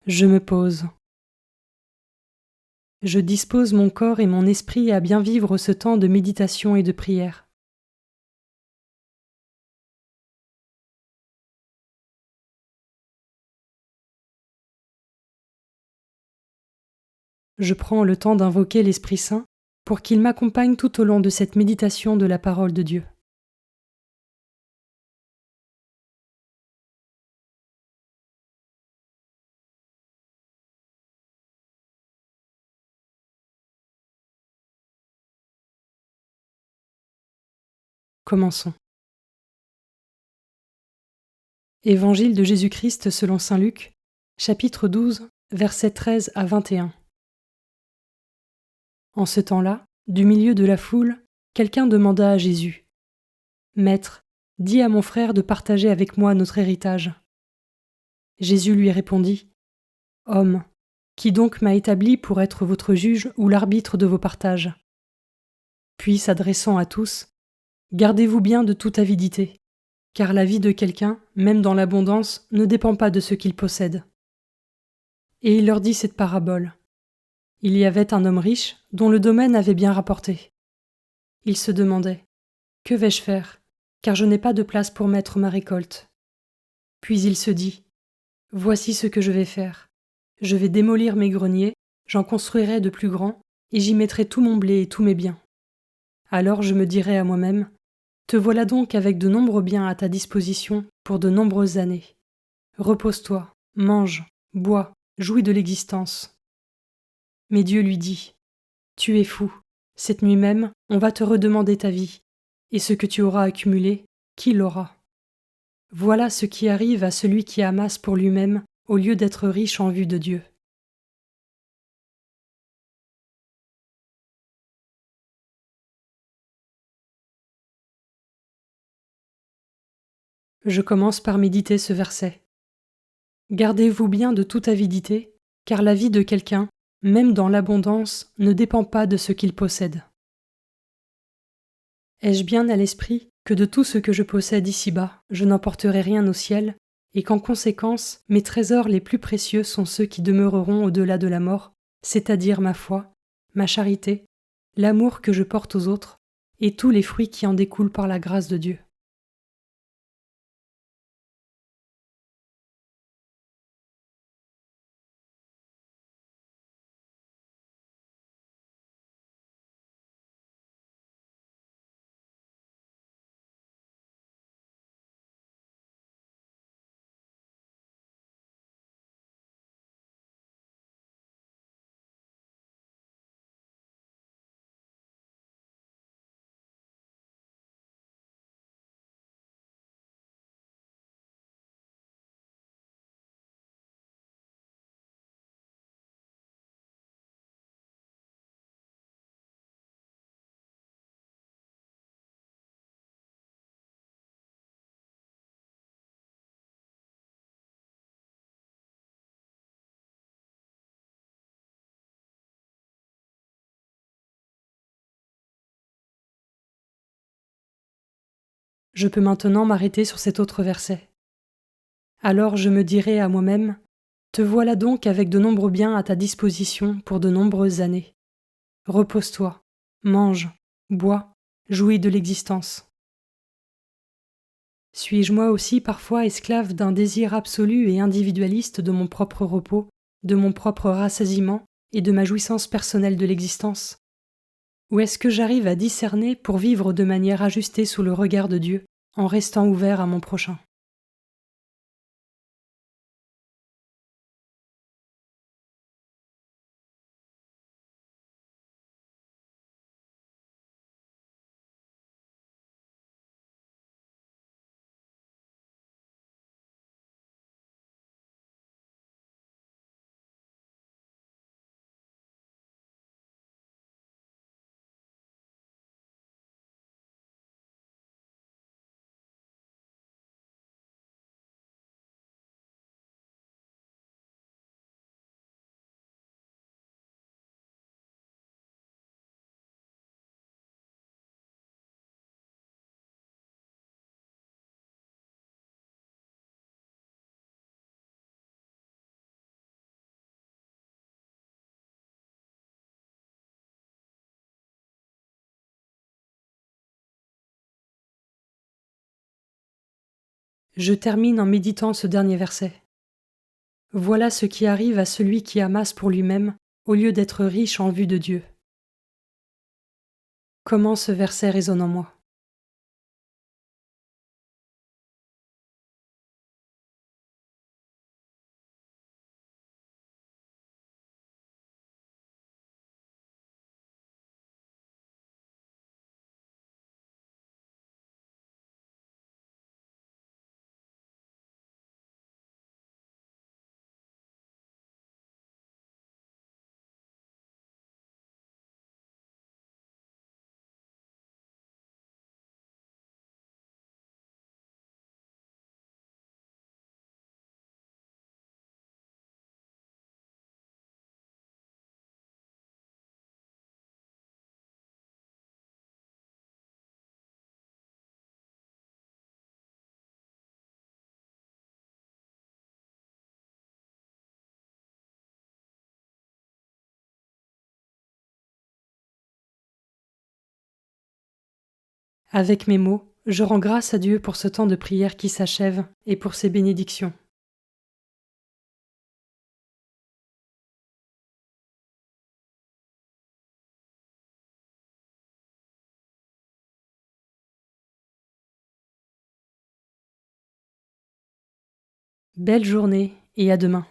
Je me pose. Je dispose mon corps et mon esprit à bien vivre ce temps de méditation et de prière. Je prends le temps d'invoquer l'Esprit Saint pour qu'il m'accompagne tout au long de cette méditation de la parole de Dieu. Commençons. Évangile de Jésus-Christ selon saint Luc, chapitre 12, versets 13 à 21. En ce temps-là, du milieu de la foule, quelqu'un demanda à Jésus : « Maître, dis à mon frère de partager avec moi notre héritage. » Jésus lui répondit : « Homme, qui donc m'a établi pour être votre juge ou l'arbitre de vos partages ? » Puis, s'adressant à tous : « Gardez-vous bien de toute avidité, car la vie de quelqu'un, même dans l'abondance, ne dépend pas de ce qu'il possède. » Et il leur dit cette parabole. Il y avait un homme riche dont le domaine avait bien rapporté. Il se demandait : « Que vais-je faire, car je n'ai pas de place pour mettre ma récolte. » Puis il se dit : « Voici ce que je vais faire. Je vais démolir mes greniers, j'en construirai de plus grands, et j'y mettrai tout mon blé et tous mes biens. Alors je me dirai à moi-même : te voilà donc avec de nombreux biens à ta disposition pour de nombreuses années. Repose-toi, mange, bois, jouis de l'existence. » Mais Dieu lui dit : « Tu es fou. Cette nuit même, on va te redemander ta vie. Et ce que tu auras accumulé, qui l'aura ? Voilà ce qui arrive à celui qui amasse pour lui-même au lieu d'être riche en vue de Dieu. » Je commence par méditer ce verset. Gardez-vous bien de toute avidité, car la vie de quelqu'un, même dans l'abondance, ne dépend pas de ce qu'il possède. Ai-je bien à l'esprit que de tout ce que je possède ici-bas, je n'emporterai rien au ciel, et qu'en conséquence, mes trésors les plus précieux sont ceux qui demeureront au-delà de la mort, c'est-à-dire ma foi, ma charité, l'amour que je porte aux autres, et tous les fruits qui en découlent par la grâce de Dieu. Je peux maintenant m'arrêter sur cet autre verset. Alors je me dirai à moi-même : te voilà donc avec de nombreux biens à ta disposition pour de nombreuses années. Repose-toi, mange, bois, jouis de l'existence. Suis-je moi aussi parfois esclave d'un désir absolu et individualiste de mon propre repos, de mon propre rassasiement et de ma jouissance personnelle de l'existence ? Ou est-ce que j'arrive à discerner pour vivre de manière ajustée sous le regard de Dieu, en restant ouvert à mon prochain ? Je termine en méditant ce dernier verset. Voilà ce qui arrive à celui qui amasse pour lui-même au lieu d'être riche en vue de Dieu. Comment ce verset résonne en moi. Avec mes mots, je rends grâce à Dieu pour ce temps de prière qui s'achève et pour ses bénédictions. Belle journée et à demain.